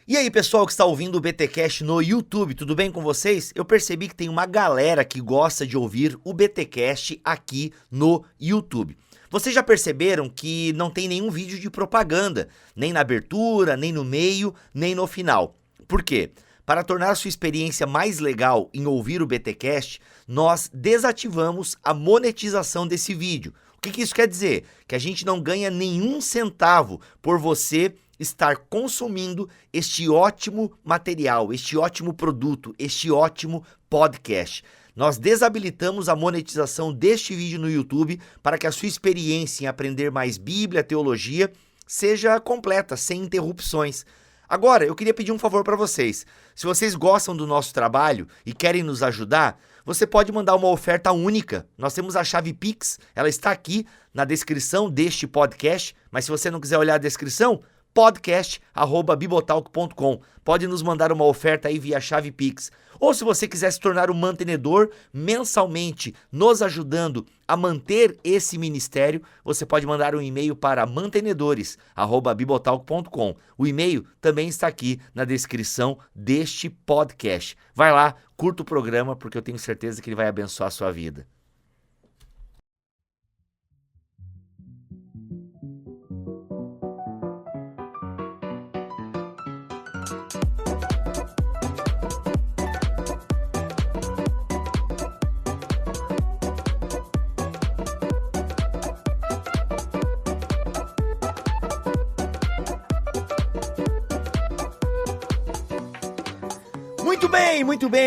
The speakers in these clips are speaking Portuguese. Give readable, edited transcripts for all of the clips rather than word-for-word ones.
E aí, pessoal que está ouvindo o BTcast no YouTube, tudo bem com vocês? Eu percebi que tem uma galera que gosta de ouvir o BTcast aqui no YouTube. Vocês já perceberam que não tem nenhum vídeo de propaganda, nem na abertura, nem no meio, nem no final. Por quê? Para tornar a sua experiência mais legal em ouvir o BTcast, nós desativamos a monetização desse vídeo. O que isso quer dizer? Que a gente não ganha nenhum centavo por você estar consumindo este ótimo material, este ótimo produto, este ótimo podcast. Nós desabilitamos a monetização deste vídeo no YouTube para que a sua experiência em aprender mais Bíblia, teologia, seja completa, sem interrupções. Agora, eu queria pedir um favor para vocês. Se vocês gostam do nosso trabalho e querem nos ajudar, você pode mandar uma oferta única. Nós temos a chave Pix, ela está aqui na descrição deste podcast, mas se você não quiser olhar a descrição, podcast@bibotalk.com. Pode nos mandar uma oferta aí via chave Pix. Ou se você quiser se tornar um mantenedor mensalmente, nos ajudando a manter esse ministério, você pode mandar um e-mail para mantenedores@bibotalk.com. O e-mail também está aqui na descrição deste podcast. Vai lá, curta o programa, porque eu tenho certeza que ele vai abençoar a sua vida.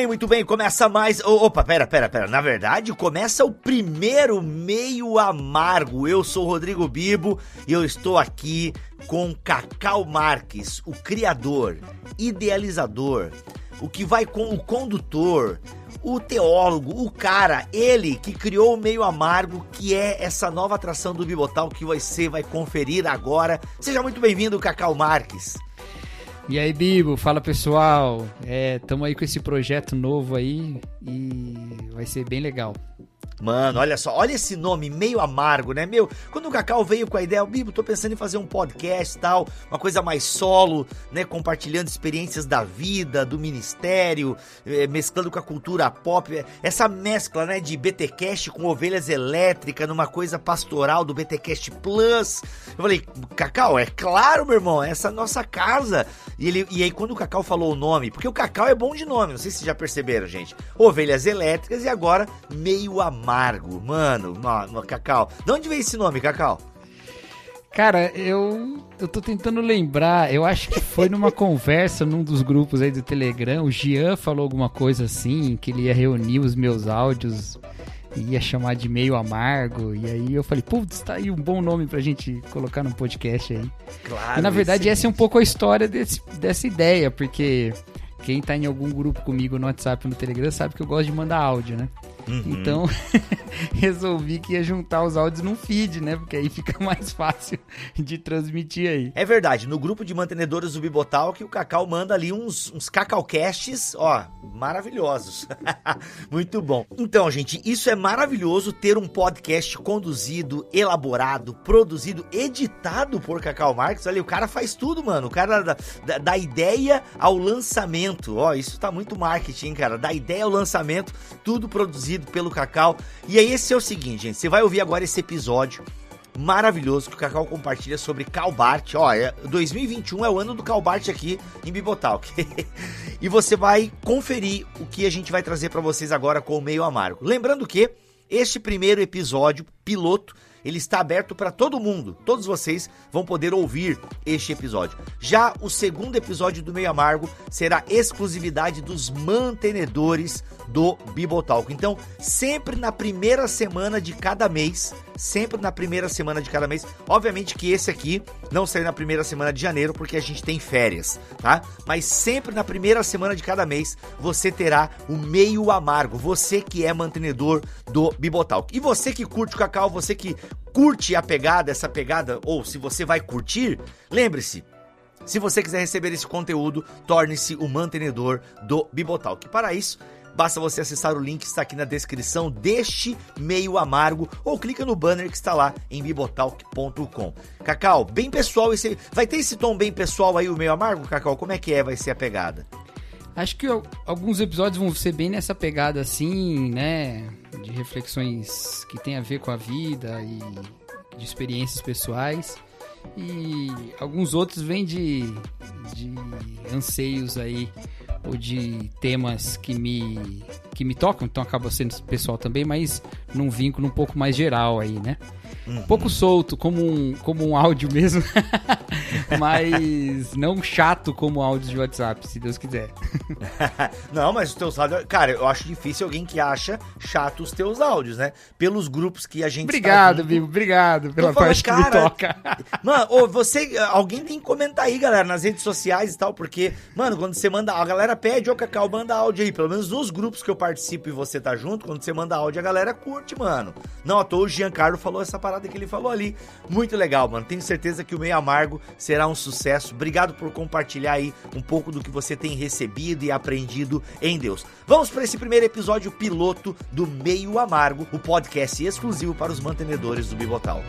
Muito bem. Começa mais... Pera. Na verdade, começa o primeiro Meio Amargo. Eu sou o Rodrigo Bibo e eu estou aqui com Cacau Marques, o criador, idealizador, o que vai com o condutor, o teólogo, o cara, ele que criou o Meio Amargo, que é essa nova atração do Bibotal que você vai conferir agora. Seja muito bem-vindo, Cacau Marques. E aí, Bibo, fala pessoal, tamo aí com esse projeto novo aí e vai ser bem legal. Mano, olha só, olha esse nome, Meio Amargo, né, quando o Cacau veio com a ideia, Bibo, tô pensando em fazer um podcast e tal, uma coisa mais solo, né, compartilhando experiências da vida, do ministério, mesclando com a cultura pop, essa mescla, né, de BTcast com Ovelhas Elétricas, numa coisa pastoral do BTcast Plus. Eu falei, Cacau, é claro, meu irmão, essa é a nossa casa. E aí quando o Cacau falou o nome, porque o Cacau é bom de nome, não sei se vocês já perceberam, gente, Ovelhas Elétricas e agora Meio Amargo, mano, Cacau. De onde veio esse nome, Cacau? Cara, eu tô tentando lembrar, eu acho que foi numa conversa num dos grupos aí do Telegram, o Jean falou alguma coisa assim, que ele ia reunir os meus áudios e ia chamar de Meio Amargo, e aí eu falei, putz, tá aí um bom nome pra gente colocar no podcast aí. Claro. E na verdade essa é um pouco a história dessa ideia, porque quem tá em algum grupo comigo no WhatsApp, no Telegram, sabe que eu gosto de mandar áudio, né? Uhum. Então, resolvi que ia juntar os áudios num feed, né? Porque aí fica mais fácil de transmitir aí. É verdade, no grupo de mantenedores do Bibotal que o Cacau manda ali uns cacaucasts, ó, maravilhosos. Muito bom. Então, gente, isso é maravilhoso ter um podcast conduzido, elaborado, produzido, editado por Cacau Marques. Olha, o cara faz tudo, mano. O cara da ideia ao lançamento. Ó, isso tá muito marketing, cara. Da ideia ao lançamento, tudo produzido pelo Cacau. E aí esse é o seguinte, gente, você vai ouvir agora esse episódio maravilhoso que o Cacau compartilha sobre Calbart. Ó, 2021 é o ano do Calbart aqui em Bibotalk. E você vai conferir o que a gente vai trazer para vocês agora com o Meio Amargo. Lembrando que este primeiro episódio piloto, ele está aberto para todo mundo. Todos vocês vão poder ouvir este episódio. Já o segundo episódio do Meio Amargo será exclusividade dos mantenedores do Bibotalk. Então, sempre na primeira semana de cada mês, obviamente que esse aqui não sai na primeira semana de janeiro, porque a gente tem férias, tá? Mas sempre na primeira semana de cada mês, você terá o Meio Amargo, você que é mantenedor do Bibotalk. E você que curte o Cacau, você que curte essa pegada, ou se você vai curtir, lembre-se, se você quiser receber esse conteúdo, torne-se o mantenedor do Bibotalk. Para isso, basta você acessar o link que está aqui na descrição deste Meio Amargo ou clica no banner que está lá em bibotalk.com. Cacau, bem pessoal, vai ter esse tom bem pessoal aí, o Meio Amargo, Cacau? Como é que vai ser a pegada? Acho que alguns episódios vão ser bem nessa pegada assim, né? De reflexões que tem a ver com a vida e de experiências pessoais. E alguns outros vêm de anseios aí, ou de temas que me tocam, então acaba sendo pessoal também, mas num vínculo um pouco mais geral aí, né? Um pouco solto, como um áudio mesmo, mas não chato como áudio de WhatsApp, se Deus quiser. Não, mas os teus áudios... Cara, eu acho difícil alguém que acha chato os teus áudios, né? Pelos grupos que a gente Obrigado, Bibo, obrigado pela parte que me toca. Mano, alguém tem que comentar aí, galera, nas redes sociais e tal, porque, mano, quando você manda... A galera pede, Cacau, manda áudio aí. Pelo menos nos grupos que eu participo e você tá junto, quando você manda áudio, a galera curte, mano. Não à toa o Giancarlo falou essa parada que ele falou ali. Muito legal, mano. Tenho certeza que o Meio Amargo será um sucesso. Obrigado por compartilhar aí um pouco do que você tem recebido e aprendido em Deus. Vamos para esse primeiro episódio piloto do Meio Amargo, o podcast exclusivo para os mantenedores do Bibotalk.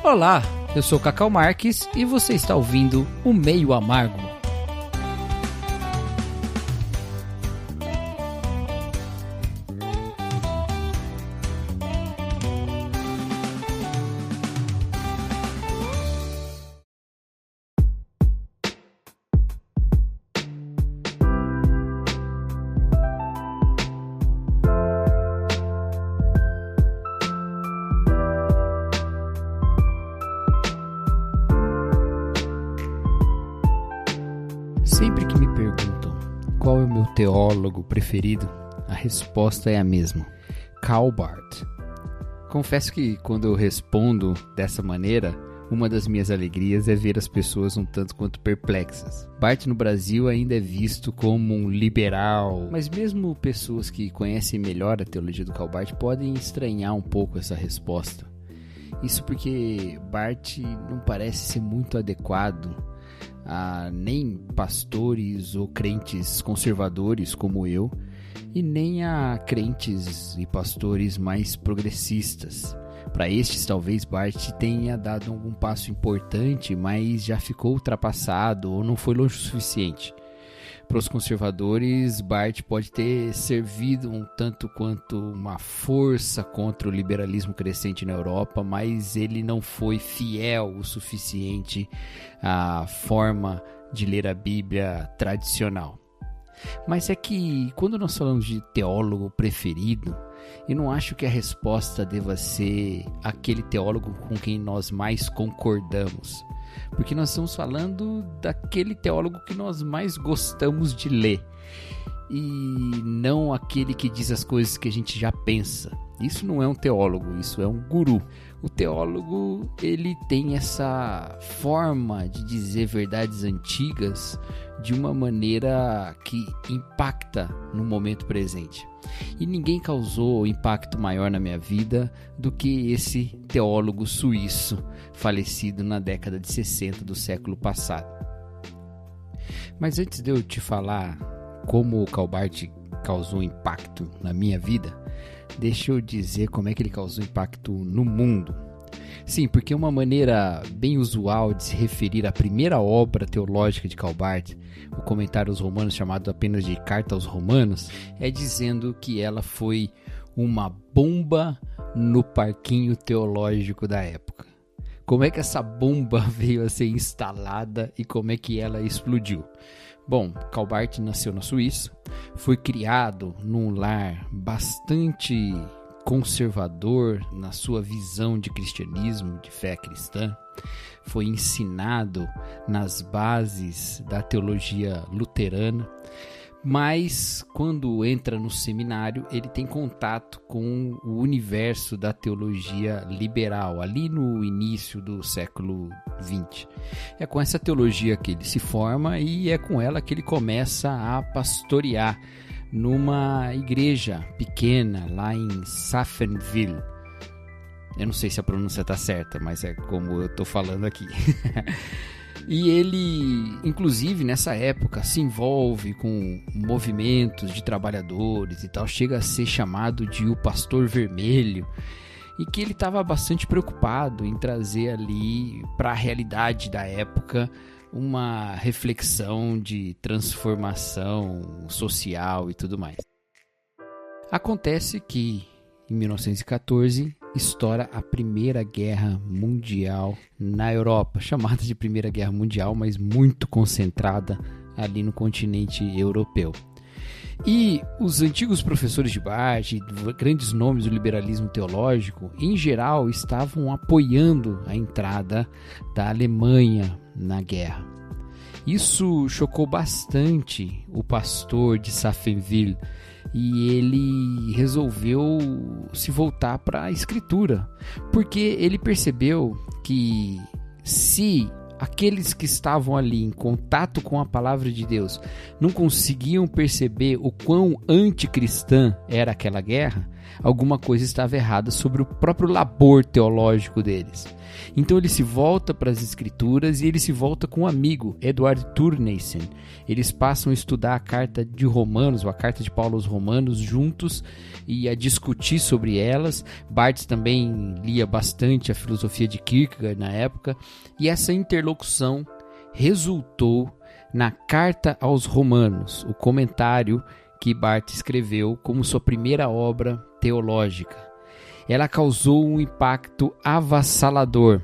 Olá, eu sou Cacau Marques e você está ouvindo o Meio Amargo. Sempre que me perguntam qual é o meu teólogo preferido, a resposta é a mesma: Karl Barth. Confesso que quando eu respondo dessa maneira, uma das minhas alegrias é ver as pessoas um tanto quanto perplexas. Barth no Brasil ainda é visto como um liberal, mas mesmo pessoas que conhecem melhor a teologia do Karl Barth podem estranhar um pouco essa resposta. Isso porque Barth não parece ser muito adequado a nem pastores ou crentes conservadores como eu, e nem a crentes e pastores mais progressistas. Para estes, talvez Barth tenha dado algum passo importante, mas já ficou ultrapassado ou não foi longe o suficiente. Para os conservadores, Barth pode ter servido um tanto quanto uma força contra o liberalismo crescente na Europa, mas ele não foi fiel o suficiente à forma de ler a Bíblia tradicional. Mas é que quando nós falamos de teólogo preferido, eu não acho que a resposta deva ser aquele teólogo com quem nós mais concordamos. Porque nós estamos falando daquele teólogo que nós mais gostamos de ler. E não aquele que diz as coisas que a gente já pensa. Isso não é um teólogo, isso é um guru. O teólogo, ele tem essa forma de dizer verdades antigas de uma maneira que impacta no momento presente. E ninguém causou impacto maior na minha vida do que esse teólogo suíço, falecido na década de 60 do século passado. Mas antes de eu te falar como o Karl Barth causou impacto na minha vida, deixa eu dizer como é que ele causou impacto no mundo. Sim, porque uma maneira bem usual de se referir à primeira obra teológica de Karl Barth, o Comentário aos Romanos, chamado apenas de Carta aos Romanos, é dizendo que ela foi uma bomba no parquinho teológico da época. Como é que essa bomba veio a ser instalada e como é que ela explodiu? Bom, Karl Barth nasceu na Suíça, foi criado num lar bastante conservador na sua visão de cristianismo, de fé cristã, foi ensinado nas bases da teologia luterana, mas quando entra no seminário ele tem contato com o universo da teologia liberal, ali no início do século XX. É com essa teologia que ele se forma e é com ela que ele começa a pastorear numa igreja pequena lá em Safenville, Eu não sei se a pronúncia tá certa, mas é como eu tô falando aqui. E ele, inclusive, nessa época, se envolve com movimentos de trabalhadores e tal, chega a ser chamado de o Pastor Vermelho, e que ele estava bastante preocupado em trazer ali para a realidade da época uma reflexão de transformação social e tudo mais. Acontece que, em 1914, estoura a Primeira Guerra Mundial na Europa, chamada de Primeira Guerra Mundial, mas muito concentrada ali no continente europeu. E os antigos professores de Barth, grandes nomes do liberalismo teológico, em geral estavam apoiando a entrada da Alemanha na guerra. Isso chocou bastante o pastor de Safenwil, e ele resolveu se voltar para a escritura, porque ele percebeu que se aqueles que estavam ali em contato com a palavra de Deus não conseguiam perceber o quão anticristã era aquela guerra, alguma coisa estava errada sobre o próprio labor teológico deles. Então ele se volta para as escrituras e ele se volta com um amigo, Eduard Turneysen. Eles passam a estudar a carta de Romanos, ou a carta de Paulo aos Romanos, juntos e a discutir sobre elas. Barth também lia bastante a filosofia de Kierkegaard na época, e essa interlocução resultou na Carta aos Romanos, o comentário que Barth escreveu como sua primeira obra teológica. Ela causou um impacto avassalador,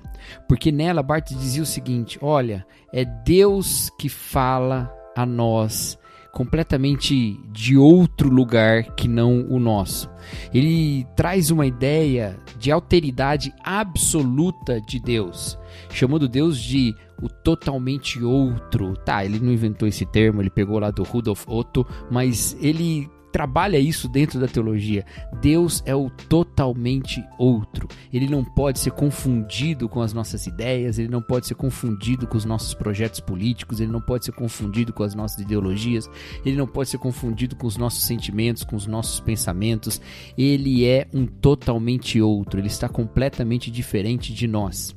porque nela Barth dizia o seguinte: olha, é Deus que fala a nós completamente de outro lugar que não o nosso. Ele traz uma ideia de alteridade absoluta de Deus, chamando Deus de o totalmente outro. Tá, ele não inventou esse termo, ele pegou lá do Rudolf Otto, mas ele trabalha isso dentro da teologia. Deus é o totalmente outro. Ele não pode ser confundido com as nossas ideias, ele não pode ser confundido com os nossos projetos políticos, ele não pode ser confundido com as nossas ideologias, ele não pode ser confundido com os nossos sentimentos, com os nossos pensamentos. Ele é um totalmente outro, ele está completamente diferente de nós.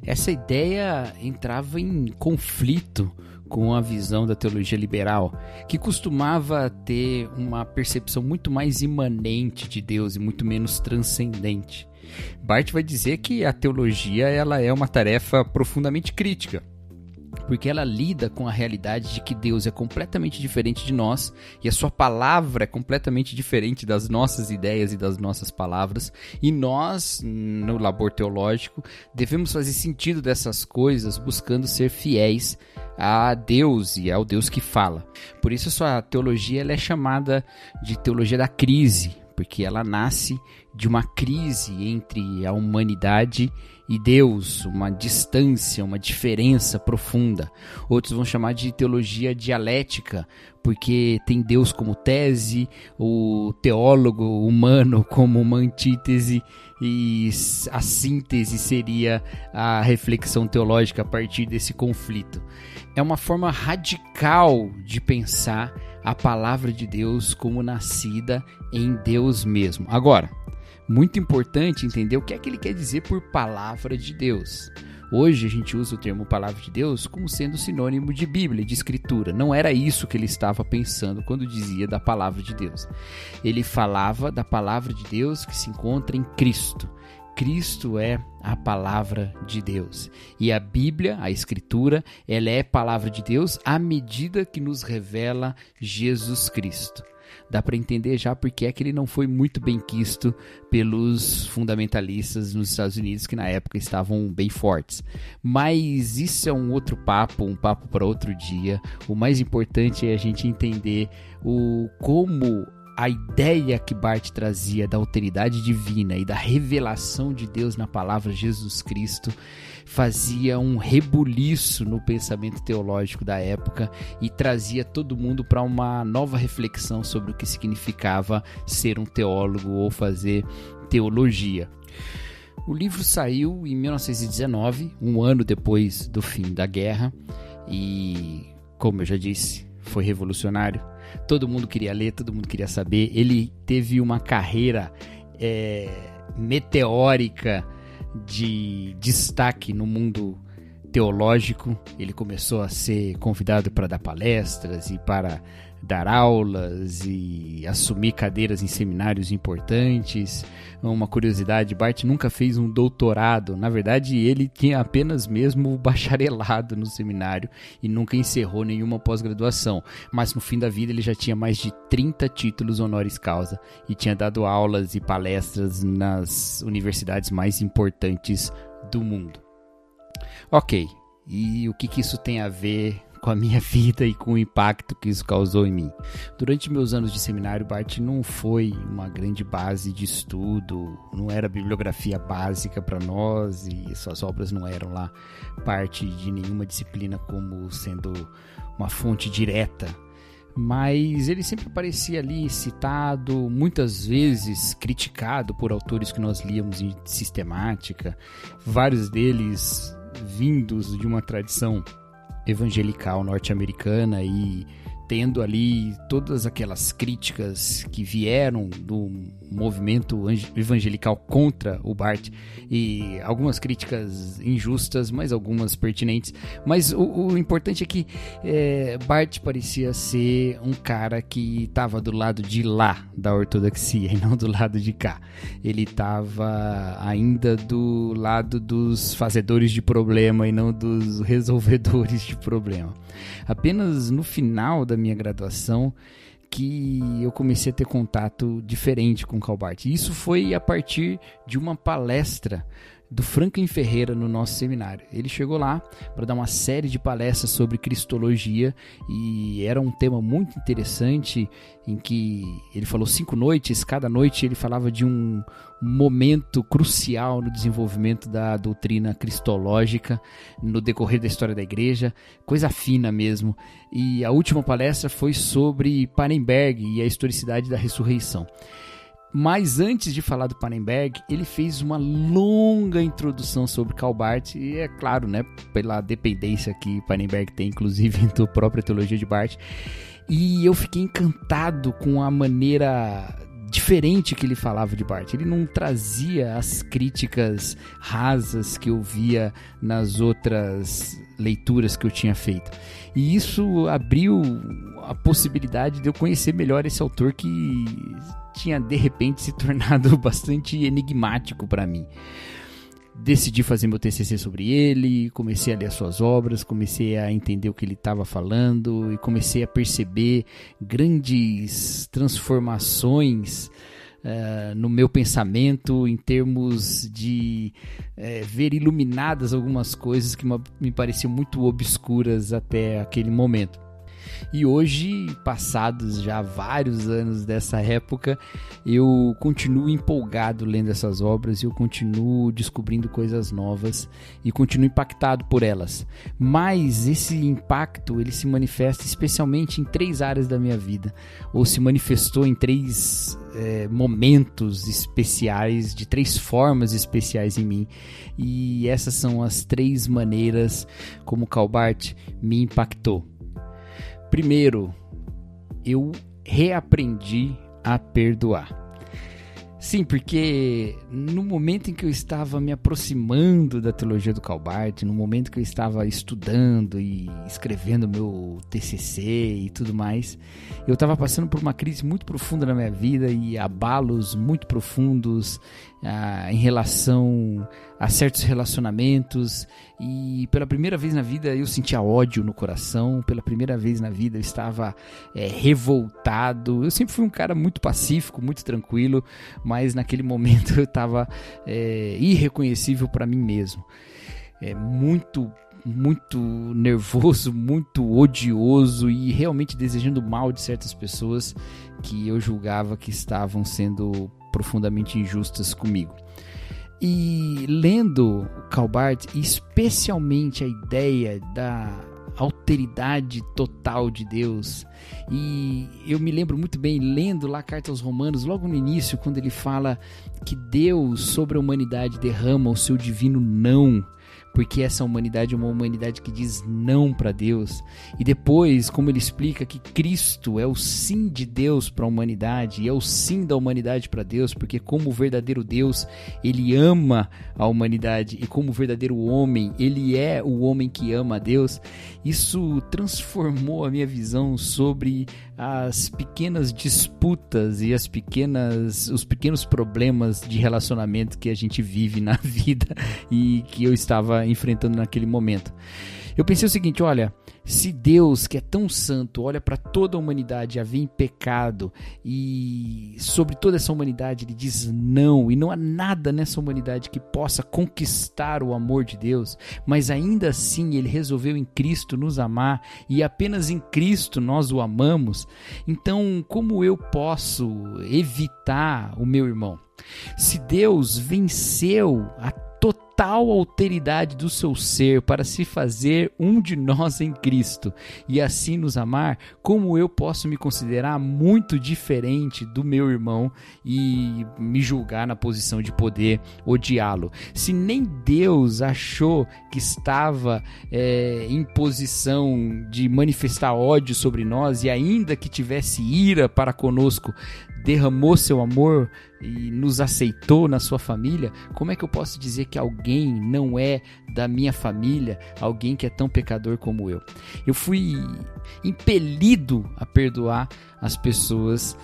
Essa ideia entrava em conflito com a visão da teologia liberal, que costumava ter uma percepção muito mais imanente de Deus e muito menos transcendente. Barth vai dizer que a teologia ela é uma tarefa profundamente crítica, porque ela lida com a realidade de que Deus é completamente diferente de nós e a sua palavra é completamente diferente das nossas ideias e das nossas palavras, e nós, no labor teológico, devemos fazer sentido dessas coisas buscando ser fiéis a Deus e ao Deus que fala. Por isso a sua teologia ela é chamada de teologia da crise, porque ela nasce de uma crise entre a humanidade e Deus, uma distância, uma diferença profunda. Outros vão chamar de teologia dialética, porque tem Deus como tese, o teólogo humano como uma antítese, e a síntese seria a reflexão teológica a partir desse conflito. É uma forma radical de pensar a palavra de Deus como nascida em Deus mesmo. Agora, muito importante entender o que é que ele quer dizer por palavra de Deus. Hoje a gente usa o termo palavra de Deus como sendo sinônimo de Bíblia, de Escritura. Não era isso que ele estava pensando quando dizia da palavra de Deus. Ele falava da palavra de Deus que se encontra em Cristo. Cristo é a palavra de Deus. E a Bíblia, a Escritura, ela é palavra de Deus à medida que nos revela Jesus Cristo. Dá para entender já porque é que ele não foi muito bem quisto pelos fundamentalistas nos Estados Unidos, que na época estavam bem fortes. Mas isso é um outro papo, um papo para outro dia. O mais importante é a gente entender como a ideia que Barth trazia da autoridade divina e da revelação de Deus na palavra Jesus Cristo fazia um rebuliço no pensamento teológico da época e trazia todo mundo para uma nova reflexão sobre o que significava ser um teólogo ou fazer teologia. O livro saiu em 1919, um ano depois do fim da guerra, e, como eu já disse, foi revolucionário. Todo mundo queria ler, todo mundo queria saber. Ele teve uma carreira meteórica de destaque no mundo teológico. Ele começou a ser convidado para dar palestras e para dar aulas e assumir cadeiras em seminários importantes. Uma curiosidade, Barth nunca fez um doutorado. Na verdade, ele tinha apenas mesmo o bacharelado no seminário e nunca encerrou nenhuma pós-graduação. Mas no fim da vida ele já tinha mais de 30 títulos honoris causa e tinha dado aulas e palestras nas universidades mais importantes do mundo. Ok, e o que isso tem a ver com a minha vida e com o impacto que isso causou em mim? Durante meus anos de seminário, Barth não foi uma grande base de estudo, não era bibliografia básica para nós e suas obras não eram lá parte de nenhuma disciplina como sendo uma fonte direta. Mas ele sempre aparecia ali citado, muitas vezes criticado por autores que nós líamos em sistemática, vários deles vindos de uma tradição evangelical norte-americana e tendo ali todas aquelas críticas que vieram do movimento evangelical contra o Barth, e algumas críticas injustas, mas algumas pertinentes. Mas o importante é que Barth parecia ser um cara que estava do lado de lá da ortodoxia e não do lado de cá. Ele estava ainda do lado dos fazedores de problema e não dos resolvedores de problema. Apenas no final da minha graduação que eu comecei a ter contato diferente com Karl Barth. Isso foi a partir de uma palestra do Franklin Ferreira no nosso seminário. Ele chegou lá para dar uma série de palestras sobre cristologia e era um tema muito interessante em que ele falou 5 noites, cada noite ele falava de um momento crucial no desenvolvimento da doutrina cristológica no decorrer da história da igreja, coisa fina mesmo. E a última palestra foi sobre Pannenberg e a historicidade da ressurreição. Mas antes de falar do Pannenberg, ele fez uma longa introdução sobre Karl Barth, e é claro, né, pela dependência que Pannenberg tem, inclusive, da própria teologia de Barth. E eu fiquei encantado com a maneira diferente que ele falava de Barth. Ele não trazia as críticas rasas que eu via nas outras leituras que eu tinha feito. E isso abriu a possibilidade de eu conhecer melhor esse autor que tinha de repente se tornado bastante enigmático para mim. Decidi fazer meu TCC sobre ele, comecei a ler as suas obras, comecei a entender o que ele estava falando e comecei a perceber grandes transformações no meu pensamento em termos de ver iluminadas algumas coisas que me pareciam muito obscuras até aquele momento. E hoje, passados já vários anos dessa época, eu continuo empolgado lendo essas obras, eu continuo descobrindo coisas novas e continuo impactado por elas. Mas esse impacto, ele se manifesta especialmente em 3 áreas da minha vida, ou se manifestou em 3 momentos especiais, de 3 formas especiais em mim. E essas são as 3 maneiras como Karl Barth me impactou. Primeiro, eu reaprendi a perdoar. Sim, porque no momento em que eu estava me aproximando da teologia do Karl Barth, no momento que eu estava estudando e escrevendo meu TCC e tudo mais, eu estava passando por uma crise muito profunda na minha vida e abalos muito profundos em relação a certos relacionamentos, e pela primeira vez na vida eu sentia ódio no coração, pela primeira vez na vida eu estava revoltado. Eu sempre fui um cara muito pacífico, muito tranquilo, mas naquele momento eu estava irreconhecível para mim mesmo, muito nervoso, muito odioso e realmente desejando mal de certas pessoas que eu julgava que estavam sendo profundamente injustas comigo. E lendo Karl Barth, especialmente a ideia da alteridade total de Deus, e eu me lembro muito bem lendo lá a Carta aos Romanos, logo no início, quando ele fala que Deus sobre a humanidade derrama o seu divino não, porque essa humanidade é uma humanidade que diz não para Deus. E depois, como ele explica que Cristo é o sim de Deus para a humanidade, e é o sim da humanidade para Deus, porque como verdadeiro Deus, ele ama a humanidade, e como verdadeiro homem, ele é o homem que ama a Deus. Isso transformou a minha visão sobre as pequenas disputas e os pequenos problemas de relacionamento que a gente vive na vida e que eu estava enfrentando naquele momento. Eu pensei o seguinte, olha, se Deus, que é tão santo, olha para toda a humanidade, havia em pecado, e sobre toda essa humanidade ele diz não, e não há nada nessa humanidade que possa conquistar o amor de Deus, mas ainda assim ele resolveu em Cristo nos amar, e apenas em Cristo nós o amamos. Então, como eu posso evitar o meu irmão? Se Deus venceu a total alteridade do seu ser para se fazer um de nós em Cristo e assim nos amar, como eu posso me considerar muito diferente do meu irmão e me julgar na posição de poder odiá-lo? Se nem Deus achou que estava em posição de manifestar ódio sobre nós, e ainda que tivesse ira para conosco, derramou seu amor e nos aceitou na sua família, como é que eu posso dizer que alguém não é da minha família, alguém que é tão pecador como eu? Eu fui impelido a perdoar as pessoas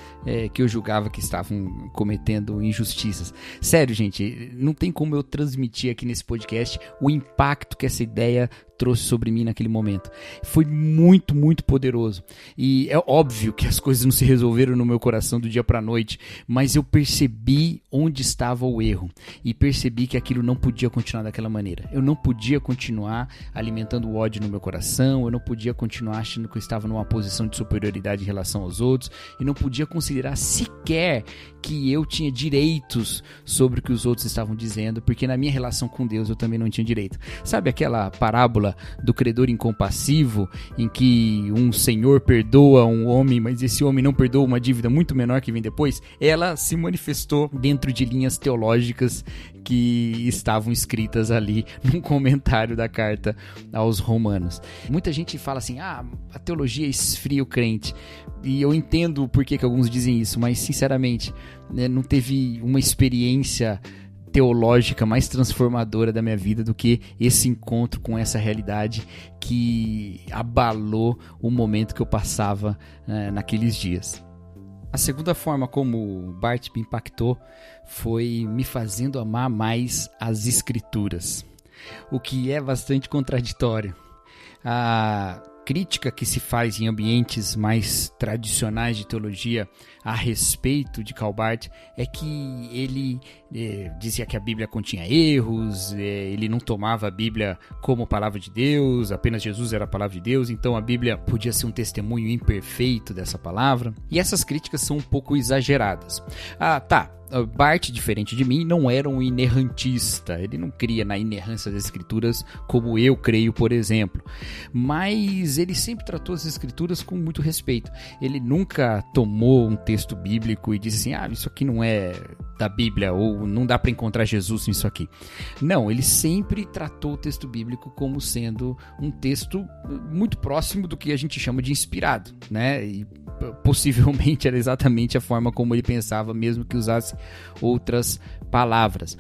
que eu julgava que estavam cometendo injustiças. Sério, gente, não tem como eu transmitir aqui nesse podcast o impacto que essa ideia trouxe sobre mim naquele momento. Foi muito, muito poderoso. E é óbvio que as coisas não se resolveram no meu coração do dia para a noite, mas eu percebi onde estava o erro e percebi que aquilo não podia continuar daquela maneira. Eu não podia continuar alimentando o ódio no meu coração, eu não podia continuar achando que eu estava numa posição de superioridade em relação aos outros, e não podia considerar sequer que eu tinha direitos sobre o que os outros estavam dizendo, porque na minha relação com Deus eu também não tinha direito. Sabe aquela parábola do credor incompassivo, em que um senhor perdoa um homem, mas esse homem não perdoa uma dívida muito menor que vem depois? Ela se manifestou dentro de linhas teológicas que estavam escritas ali num comentário da carta aos Romanos. Muita gente fala assim, a teologia esfria o crente, e eu entendo por que alguns dizem isso, mas sinceramente, não teve uma experiência teológica mais transformadora da minha vida do que esse encontro com essa realidade que abalou o momento que eu passava naqueles dias. A segunda forma como Bart me impactou foi me fazendo amar mais as Escrituras, o que é bastante contraditório. A crítica que se faz em ambientes mais tradicionais de teologia a respeito de Karl Barth é que ele dizia que a Bíblia continha erros, ele não tomava a Bíblia como palavra de Deus, apenas Jesus era a palavra de Deus, então a Bíblia podia ser um testemunho imperfeito dessa palavra. E essas críticas são um pouco exageradas. Barth, diferente de mim, não era um inerrantista, ele não cria na inerrância das escrituras como eu creio, por exemplo, mas ele sempre tratou as escrituras com muito respeito. Ele nunca tomou um texto bíblico e disse assim, isso aqui não é da Bíblia, ou não dá para encontrar Jesus nisso aqui. Não, ele sempre tratou o texto bíblico como sendo um texto muito próximo do que a gente chama de inspirado, né? E possivelmente era exatamente a forma como ele pensava, mesmo que usasse outras palavras.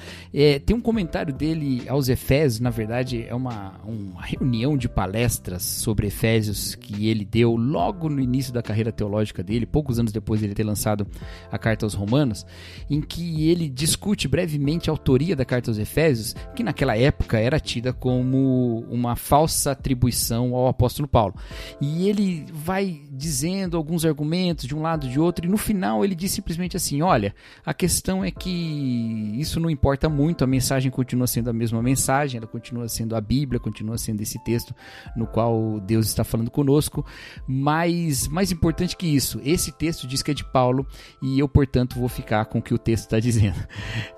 Tem um comentário dele aos Efésios, na verdade é uma reunião de palestras sobre Efésios que ele deu logo no início da carreira teológica dele, poucos anos depois de ele ter lançado a carta aos Romanos, em que ele discute brevemente a autoria da carta aos Efésios, que naquela época era tida como uma falsa atribuição ao apóstolo Paulo. E ele vai dizendo alguns argumentos de um lado e de outro, e no final ele diz simplesmente assim, olha, a questão é que isso não importa muito, a mensagem continua sendo a mesma mensagem, ela continua sendo a Bíblia, continua sendo esse texto no qual Deus está falando conosco, mas mais importante que isso, esse texto diz que é de Paulo, e eu, portanto, vou ficar com o que o texto está está dizendo.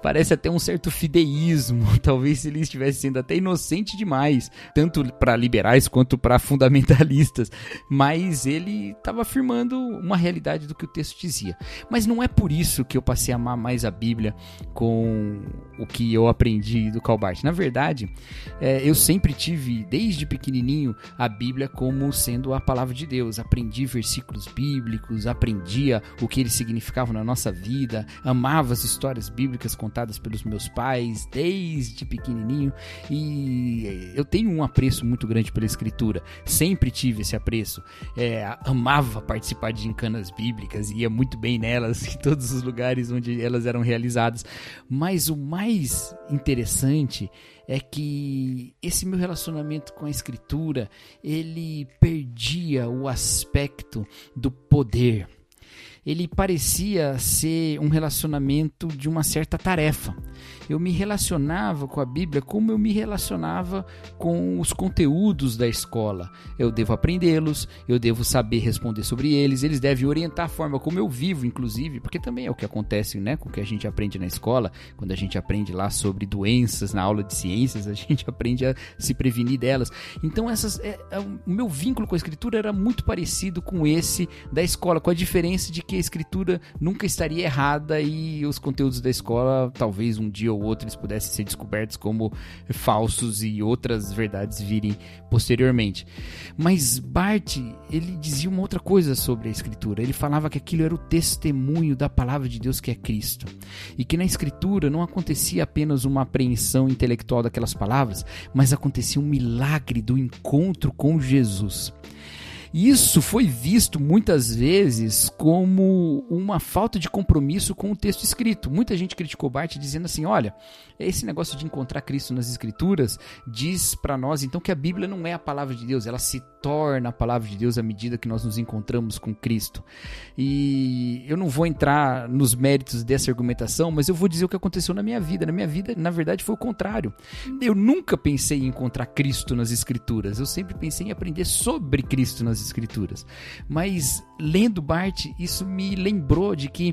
Parece até um certo fideísmo, talvez ele estivesse sendo até inocente demais, tanto para liberais quanto para fundamentalistas, mas ele estava afirmando uma realidade do que o texto dizia. Mas não é por isso que eu passei a amar mais a Bíblia com o que eu aprendi do Karl Barth. Na verdade, eu sempre tive, desde pequenininho, a Bíblia como sendo a palavra de Deus. Aprendi versículos bíblicos, aprendia o que eles significavam na nossa vida, amava as histórias bíblicas contadas pelos meus pais desde pequenininho, e eu tenho um apreço muito grande pela Escritura, sempre tive esse apreço, amava participar de gincanas bíblicas, ia muito bem nelas, em todos os lugares onde elas eram realizadas, mas o mais interessante é que esse meu relacionamento com a Escritura, ele perdia o aspecto do poder. Ele parecia ser um relacionamento de uma certa tarefa. Eu me relacionava com a Bíblia como eu me relacionava com os conteúdos da escola. Eu devo aprendê-los, eu devo saber responder sobre eles, eles devem orientar a forma como eu vivo, inclusive, porque também é o que acontece, né, com o que a gente aprende na escola. Quando a gente aprende lá sobre doenças na aula de ciências, a gente aprende a se prevenir delas. Então o meu vínculo com a Escritura era muito parecido com esse da escola, com a diferença de que a Escritura nunca estaria errada e os conteúdos da escola, talvez um dia ou outro, eles pudessem ser descobertos como falsos e outras verdades virem posteriormente. Mas Barth, ele dizia uma outra coisa sobre a Escritura. Ele falava que aquilo era o testemunho da palavra de Deus, que é Cristo. E que na Escritura não acontecia apenas uma apreensão intelectual daquelas palavras, mas acontecia um milagre do encontro com Jesus. Isso foi visto muitas vezes como uma falta de compromisso com o texto escrito. Muita gente criticou Barth dizendo assim, olha, esse negócio de encontrar Cristo nas Escrituras diz para nós então que a Bíblia não é a palavra de Deus, ela se torna a palavra de Deus à medida que nós nos encontramos com Cristo. E eu não vou entrar nos méritos dessa argumentação, mas eu vou dizer o que aconteceu na minha vida. Na minha vida, na verdade, foi o contrário. Eu nunca pensei em encontrar Cristo nas Escrituras, eu sempre pensei em aprender sobre Cristo nas Escrituras. Mas lendo Barth, isso me lembrou de que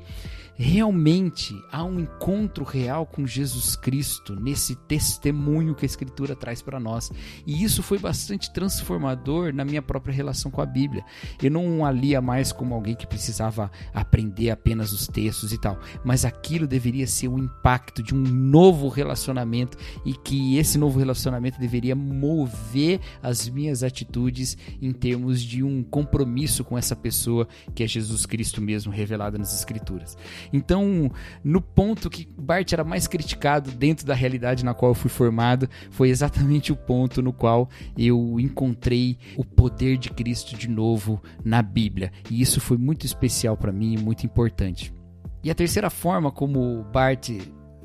realmente há um encontro real com Jesus Cristo nesse testemunho que a Escritura traz para nós. E isso foi bastante transformador na minha própria relação com a Bíblia. Eu não a lia mais como alguém que precisava aprender apenas os textos e tal, mas aquilo deveria ser um impacto de um novo relacionamento e que esse novo relacionamento deveria mover as minhas atitudes em termos de um compromisso com essa pessoa que é Jesus Cristo mesmo, revelado nas Escrituras. Então, no ponto que Barth era mais criticado dentro da realidade na qual eu fui formado, foi exatamente o ponto no qual eu encontrei o poder de Cristo de novo na Bíblia. E isso foi muito especial para mim e muito importante. E a terceira forma como Barth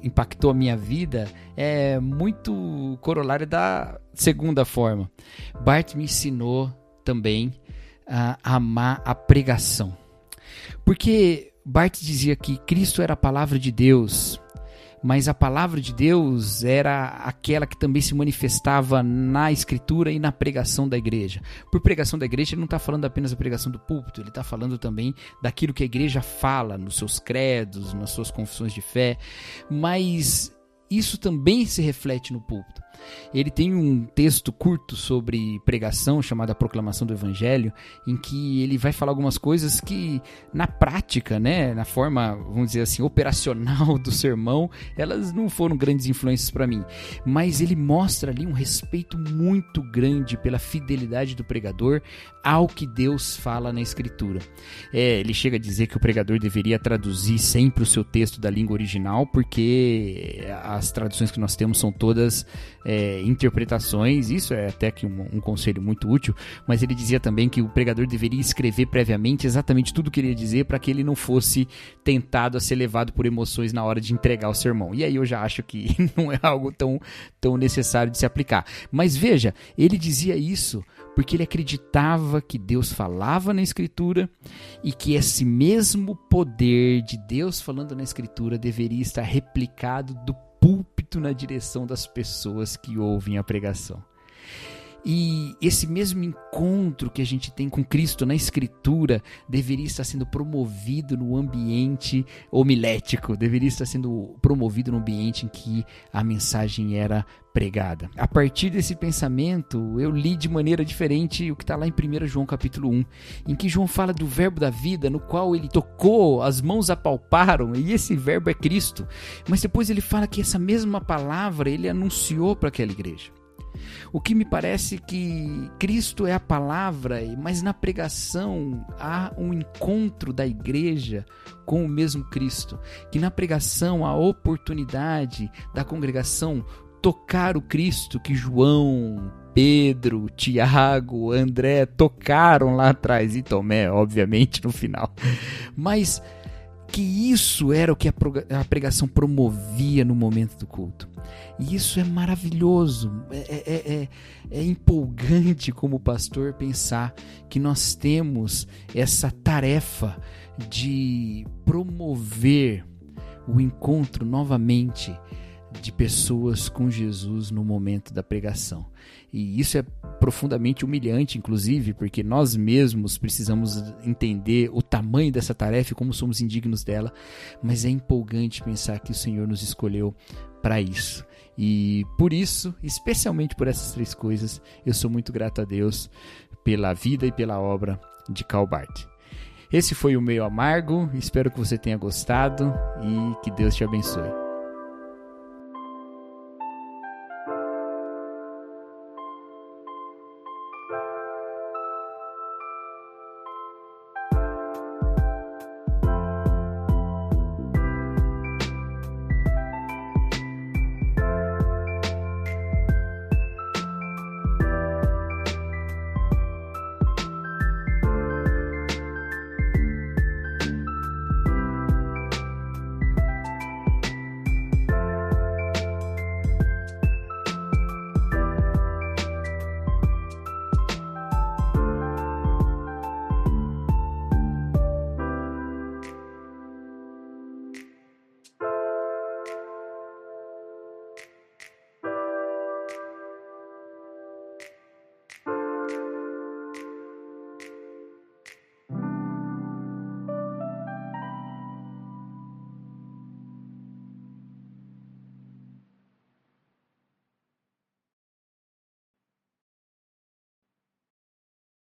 impactou a minha vida é muito corolária da segunda forma. Barth me ensinou também a amar a pregação. Porque Barth dizia que Cristo era a palavra de Deus, mas a palavra de Deus era aquela que também se manifestava na Escritura e na pregação da igreja. Por pregação da igreja, ele não está falando apenas da pregação do púlpito, ele está falando também daquilo que a igreja fala nos seus credos, nas suas confissões de fé, mas isso também se reflete no púlpito. Ele tem um texto curto sobre pregação chamado A Proclamação do Evangelho, em que ele vai falar algumas coisas que na prática, né, na forma, vamos dizer assim, operacional do sermão, elas não foram grandes influências para mim, mas ele mostra ali um respeito muito grande pela fidelidade do pregador ao que Deus fala na Escritura. Ele chega a dizer que o pregador deveria traduzir sempre o seu texto da língua original, porque as traduções que nós temos são todas interpretações. Isso é até que um conselho muito útil, mas ele dizia também que o pregador deveria escrever previamente exatamente tudo o que ele ia dizer para que ele não fosse tentado a ser levado por emoções na hora de entregar o sermão. E aí eu já acho que não é algo tão necessário de se aplicar. Mas veja, ele dizia isso porque ele acreditava que Deus falava na Escritura e que esse mesmo poder de Deus falando na Escritura deveria estar replicado do púlpito na direção das pessoas que ouvem a pregação. E esse mesmo encontro que a gente tem com Cristo na Escritura deveria estar sendo promovido no ambiente homilético, deveria estar sendo promovido no ambiente em que a mensagem era pregada. A partir desse pensamento, eu li de maneira diferente o que está lá em 1 João capítulo 1, em que João fala do verbo da vida, no qual ele tocou, as mãos apalparam, e esse verbo é Cristo. Mas depois ele fala que essa mesma palavra ele anunciou para aquela igreja. O que me parece que Cristo é a palavra, mas na pregação há um encontro da igreja com o mesmo Cristo. Que na pregação há a oportunidade da congregação tocar o Cristo que João, Pedro, Tiago, André tocaram lá atrás, e Tomé, obviamente, no final. Mas que isso era o que a pregação promovia no momento do culto. E isso é maravilhoso, é empolgante como pastor pensar que nós temos essa tarefa de promover o encontro novamente de pessoas com Jesus no momento da pregação. E isso é profundamente humilhante, inclusive, porque nós mesmos precisamos entender o tamanho dessa tarefa e como somos indignos dela, mas é empolgante pensar que o Senhor nos escolheu para isso. E por isso, especialmente por essas três coisas, eu sou muito grato a Deus pela vida e pela obra de Karl Barth. Esse foi o Meio Amargo, espero que você tenha gostado e que Deus te abençoe.